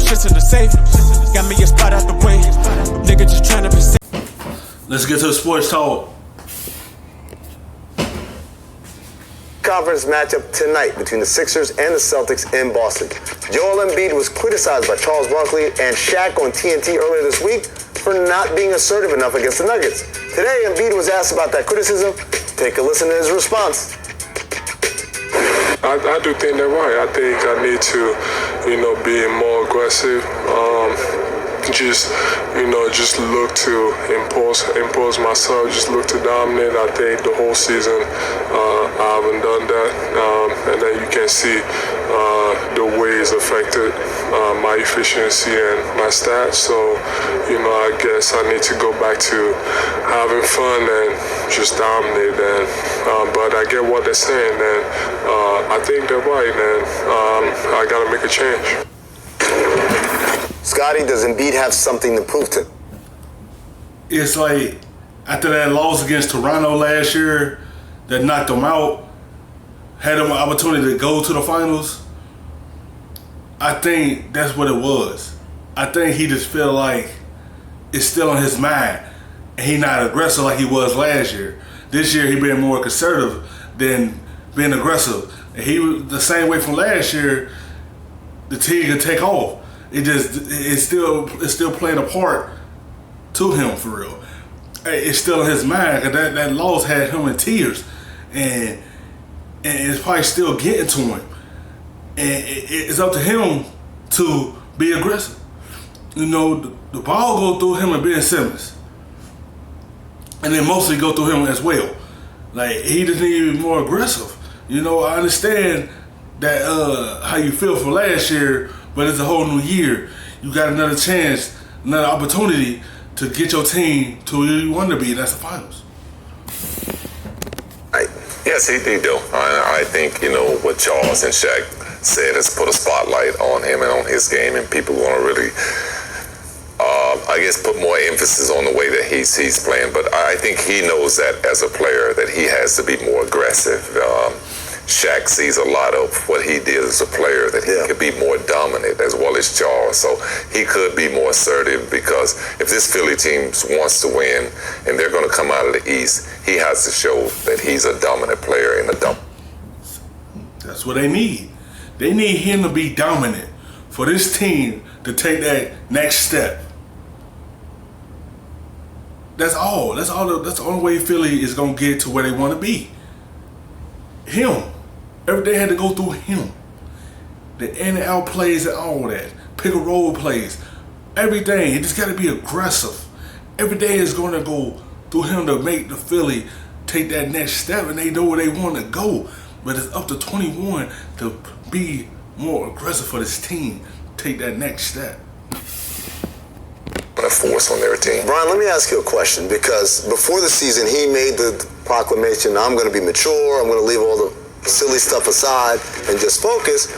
shit's in the safe. Got me a spot out the way. Nigga just tryna be safe. Let's get to the sports talk. Conference matchup tonight between the Sixers and the Celtics in Boston. Joel Embiid was criticized by Charles Barkley and Shaq on TNT earlier this week for not being assertive enough against the Nuggets. Today, Embiid was asked about that criticism. Take a listen to his response. I do think they're right. I think I need to, be more aggressive. Just look to impose myself, just look to dominate. I think the whole season I haven't done that, and then you can see the ways affected my efficiency and my stats. So, I guess I need to go back to having fun and just dominate. And but I get what they're saying, and I think they're right, and I got to make a change. Scottie, does Embiid have something to prove to? It's like after that loss against Toronto last year that knocked him out, had him an opportunity to go to the finals. I think that's what it was. I think he just feel like it's still on his mind and he not aggressive like he was last year. This year he been more conservative than being aggressive. And he was the same way from last year. The team can take off. It's still playing a part to him for real. It's still in his mind because that loss had him in tears, and it's probably still getting to him. And it's up to him to be aggressive. The ball go through him and Ben Simmons, and then mostly go through him as well. Like he just need to be more aggressive. I understand that how you feel for last year. But it's a whole new year. You got another chance, another opportunity to get your team to where you want to be, and that's the finals. Yes, he do. I think, what Charles and Shaq said has put a spotlight on him and on his game, and people want to really, put more emphasis on the way that he's playing. But I think he knows that as a player that he has to be more aggressive. Shaq sees a lot of what he did as a player, that he could be more dominant as well as Charles. So he could be more assertive because if this Philly team wants to win and they're going to come out of the East, he has to show that he's a dominant player in the dump. That's what they need. They need him to be dominant for this team to take that next step. That's all. That's the only way Philly is going to get to where they want to be. Him. Every day had to go through him. The in and out plays and all that. Pick and roll plays. Everything. He just got to be aggressive. Every day is going to go through him to make the Philly take that next step, and they know where they want to go. But it's up to 21 to be more aggressive for this team. Take that next step. A force on their team. Brian, let me ask you a question, because before the season he made the proclamation, I'm going to be mature, I'm going to leave all the silly stuff aside and just focus,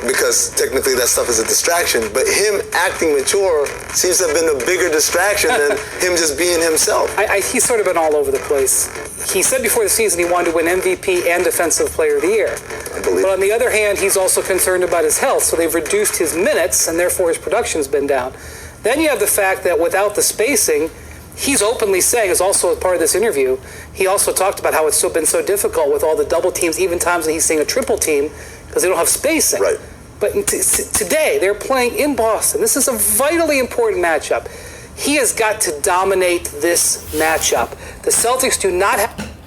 because technically that stuff is a distraction. But him acting mature seems to have been a bigger distraction than him just being himself. He's sort of been all over the place. He said before the season he wanted to win MVP and Defensive Player of the Year. But on the other hand, he's also concerned about his health, so they've reduced his minutes and therefore his production's been down. Then you have the fact that without the spacing, he's openly saying, as also a part of this interview, he also talked about how it's been so difficult with all the double teams, even times when he's seeing a triple team, because they don't have spacing. Right. But today, they're playing in Boston. This is a vitally important matchup. He has got to dominate this matchup. The Celtics do not have...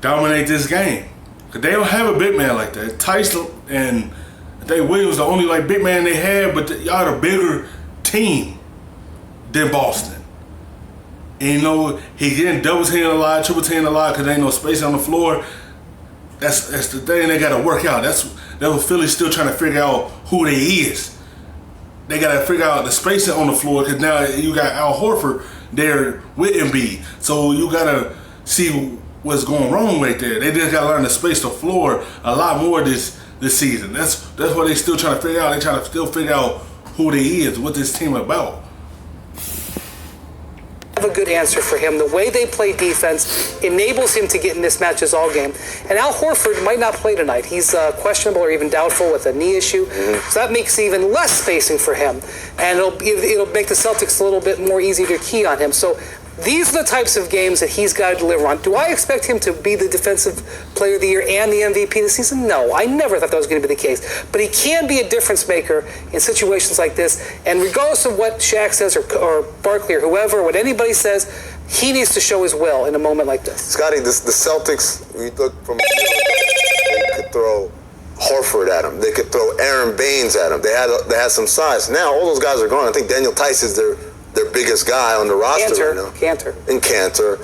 Dominate this game. Because they don't have a big man like that. Tyson and I think Williams the only big man they have, but y'all the bigger team than Boston. And he getting double team a lot, triple team a lot because there ain't no space on the floor. That's the thing they got to work out. That's what Philly's still trying to figure out who they is. They got to figure out the spacing on the floor because now you got Al Horford there with Embiid. So you got to see what's going wrong right there. They just got to learn to space the floor a lot more this season. That's what they still trying to figure out. They trying to still figure out who they is, what this team about. have a good answer for him. The way they play defense enables him to get in mismatches all game. And Al Horford might not play tonight. He's questionable or even doubtful with a knee issue. So that makes even less spacing for him. And it'll make the Celtics a little bit more easy to key on him. So these are the types of games that he's got to deliver on. Do I expect him to be the Defensive Player of the Year and the MVP this season? No, I never thought that was going to be the case. But he can be a difference maker in situations like this. And regardless of what Shaq says or Barkley or whoever, what anybody says, he needs to show his will in a moment like this. Scottie, the Celtics, we look from a year ago, they could throw Horford at him. They could throw Aaron Baines at him. They had some size. Now all those guys are gone. I think Daniel Tice is their biggest guy on the roster right now. Cantor. And Cantor.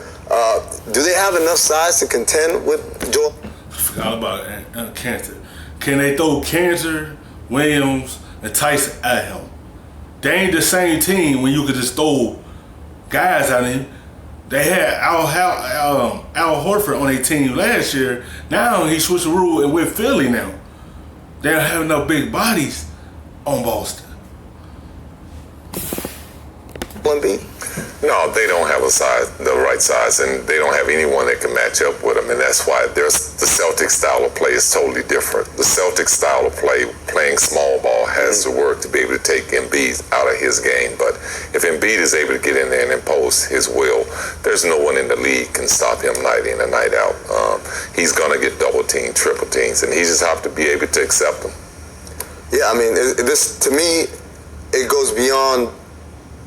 Do they have enough size to contend with Joel? I forgot about Cantor. Can they throw Cantor, Williams, and Tyson at him? They ain't the same team when you could just throw guys at him. They had Al Horford on their team last year. Now he switched the rule and with Philly now. They don't have enough big bodies on Boston. No, they don't have the right size, and they don't have anyone that can match up with them, and that's why the Celtic style of play is totally different. The Celtic style of play, playing small ball, has to work to be able to take Embiid out of his game, but if Embiid is able to get in there and impose his will, there's no one in the league can stop him night in and night out. He's going to get double teams, triple teams, and he just have to be able to accept them. Yeah, I mean, this, to me, it goes beyond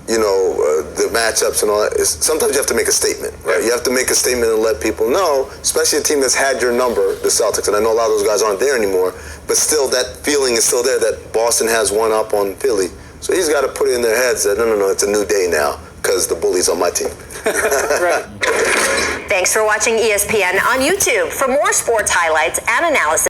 the matchups and all that. Sometimes you have to make a statement, right? You have to make a statement and let people know, especially a team that's had your number, the Celtics, and I know a lot of those guys aren't there anymore, but still that feeling is still there that Boston has one up on Philly. So he's got to put it in their heads that, no, it's a new day now because the bully's on my team. Right. Thanks for watching ESPN on YouTube. For more sports highlights and analysis,